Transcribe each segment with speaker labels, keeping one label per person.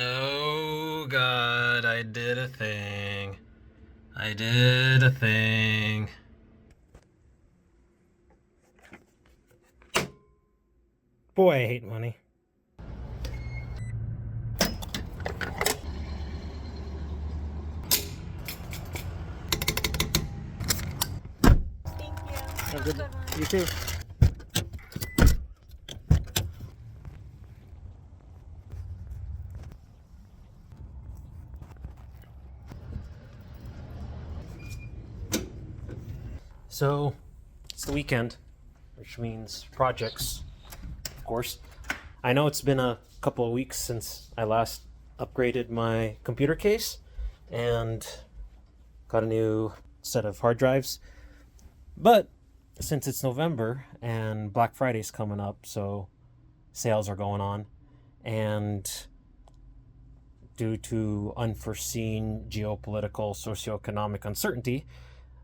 Speaker 1: Oh God, I did a thing. I did a thing.
Speaker 2: Boy, I hate money.
Speaker 3: Thank you.
Speaker 2: Have a
Speaker 3: Have a
Speaker 2: good
Speaker 3: good one.
Speaker 2: You too. So, it's the weekend, which means projects, of course. I know it's been a couple of weeks since I last upgraded my computer case and got a new set of hard drives. But since it's November and Black Friday's coming up, so sales are going on, and due to unforeseen geopolitical, socioeconomic uncertainty,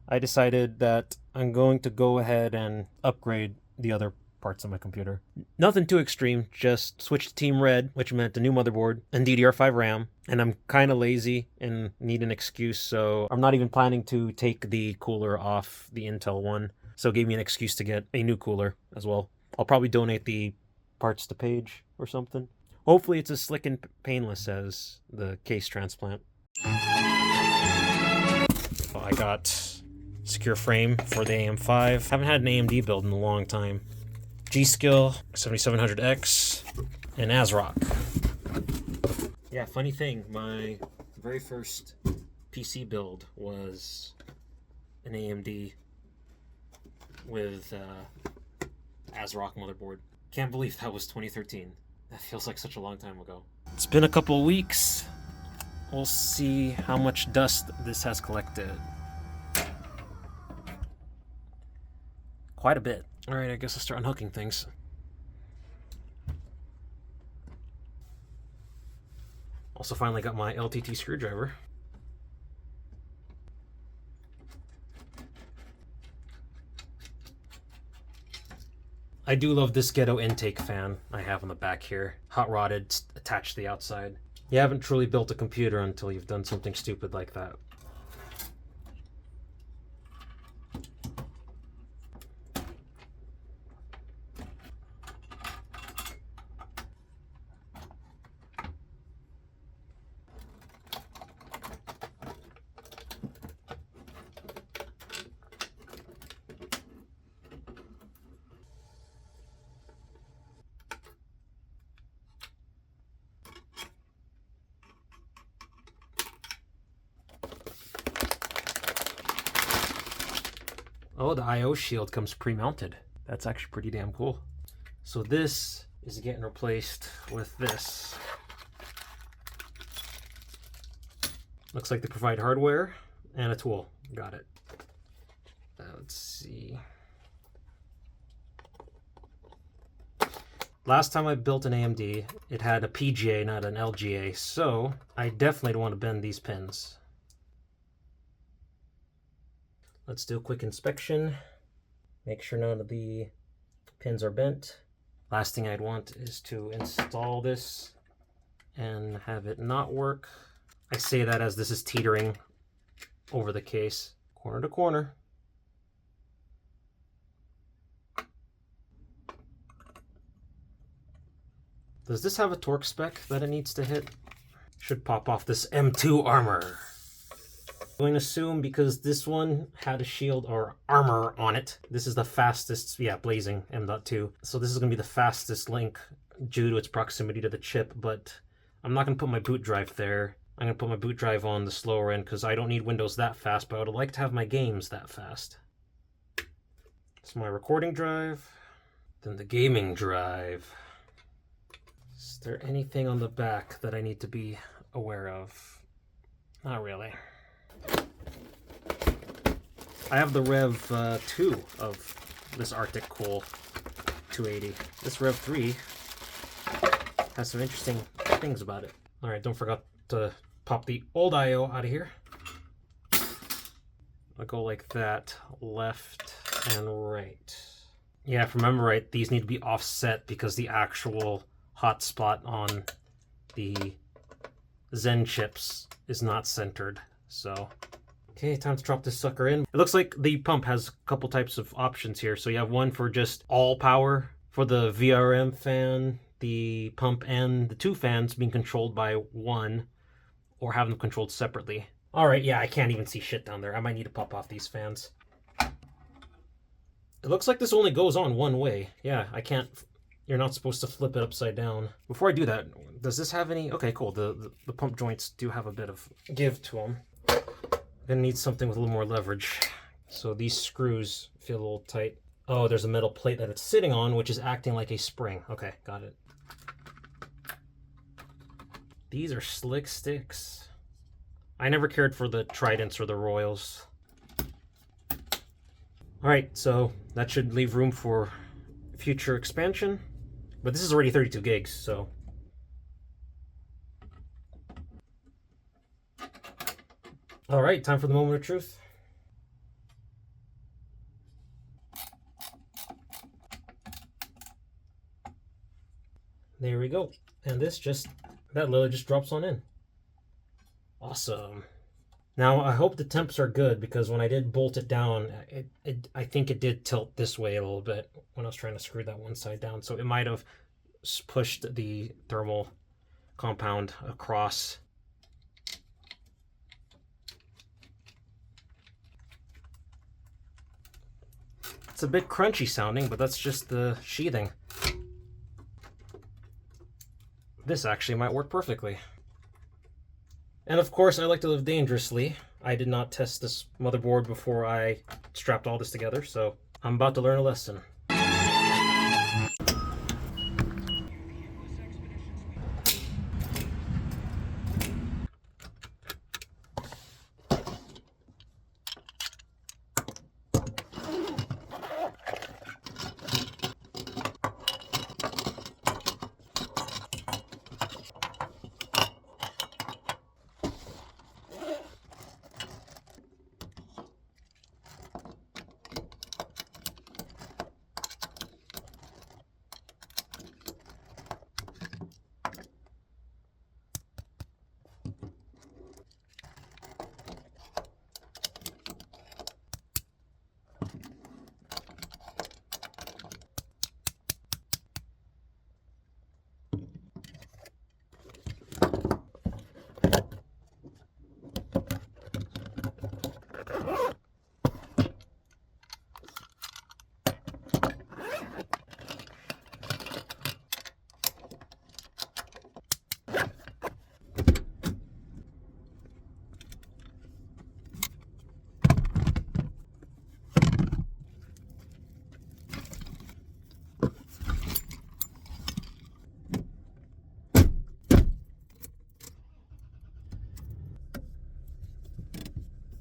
Speaker 2: I decided that I'm going to go ahead and upgrade the other parts of my computer. Nothing too extreme, just switch to Team Red, which meant a new motherboard and DDR5 RAM. And I'm kind of lazy and need an excuse, so I'm not even planning to take the cooler off the Intel one. So it gave me an excuse to get a new cooler as well. I'll probably donate the parts to Paige or something. Hopefully it's as slick and painless as the case transplant. I got secure frame for the AM5. Haven't had an AMD build in a long time. G.Skill 7700X and ASRock. Yeah, funny thing, my very first PC build was an AMD with ASRock motherboard. Can't believe that was 2013. That feels like such a long time ago. It's been a couple of weeks. We'll see how much dust this has collected. Quite a bit. Alright, I guess I'll start unhooking things. Also finally got my LTT screwdriver. I do love this ghetto intake fan I have on the back here. Hot rodded, attached to the outside. You haven't truly built a computer until you've done something stupid like that. Oh, the I/O shield comes pre-mounted. That's actually pretty damn cool. So this is getting replaced with this. Looks like they provide hardware and a tool. Got it. Let's see. Last time I built an AMD, it had a PGA, not an LGA, so I definitely don't want to bend these pins. Let's do a quick inspection. Make sure none of the pins are bent. Last thing I'd want is to install this and have it not work. I say that as this is teetering over the case, corner to corner. Does this have a torque spec that it needs to hit? Should pop off this M2 armor. I'm going to assume because this one had a shield or armor on it, this is the fastest, yeah, blazing M.2. So this is going to be the fastest link due to its proximity to the chip, but I'm not going to put my boot drive there. I'm going to put my boot drive on the slower end because I don't need Windows that fast, but I would like to have my games that fast. It's my recording drive, then the gaming drive. Is there anything on the back that I need to be aware of? Not really. I have the Rev 2 of this Arctic Cool 280. This Rev 3 has some interesting things about it. Alright, don't forget to pop the old I/O out of here. I'll go like that, left and right. Yeah, if I remember right, these need to be offset because the actual hotspot on the Zen chips is not centered. So, okay, time to drop this sucker in. It looks like the pump has a couple types of options here. So you have one for just all power for the VRM fan, the pump, and the 2 fans being controlled by one, or have them controlled separately. All right, yeah, I can't even see shit down there. I might need to pop off these fans. It looks like this only goes on one way. Yeah, I can't. You're not supposed to flip it upside down. Before I do that, does this have any? Okay, cool. The pump joints do have a bit of give to them. I'm gonna need something with a little more leverage. So these screws feel a little tight. Oh, there's a metal plate that it's sitting on, which is acting like a spring. Okay, got it. These are slick sticks. I never cared for the Tridents or the Royals. All right, so that should leave room for future expansion. But this is already 32 gigs, so. All right, time for the moment of truth. There we go. And that literally just drops on in. Awesome. Now, I hope the temps are good, because when I did bolt it down, I think it did tilt this way a little bit when I was trying to screw that one side down. So it might have pushed the thermal compound across. It's a bit crunchy sounding, but that's just the sheathing. This actually might work perfectly. And of course, I like to live dangerously. I did not test this motherboard before I strapped all this together, so I'm about to learn a lesson.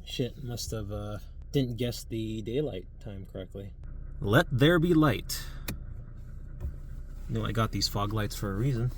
Speaker 2: Shit, must have didn't guess the daylight time correctly. Let there be light. No, I got these fog lights for a reason.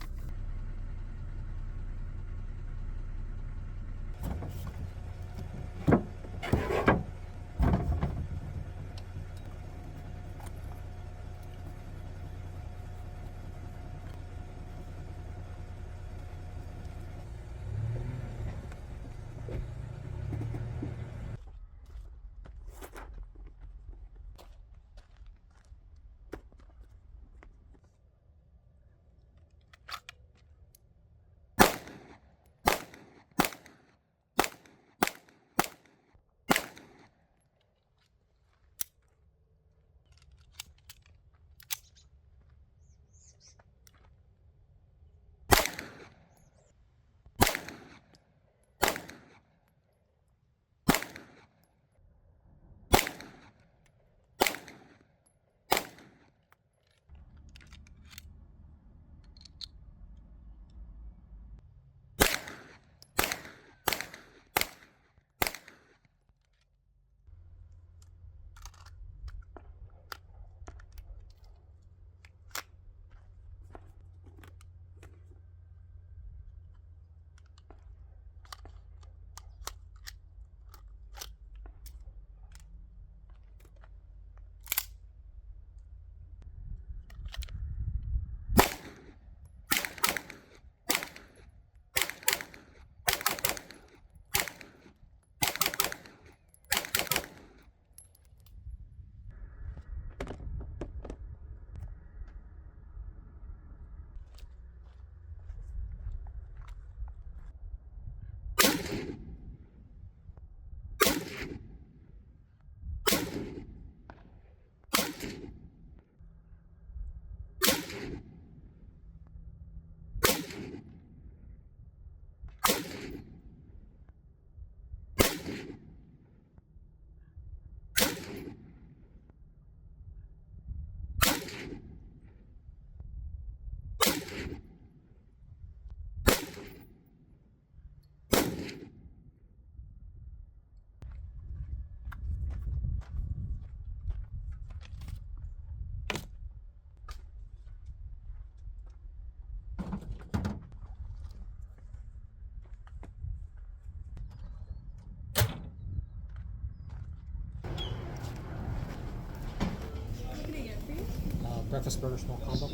Speaker 4: breakfast burger small combo.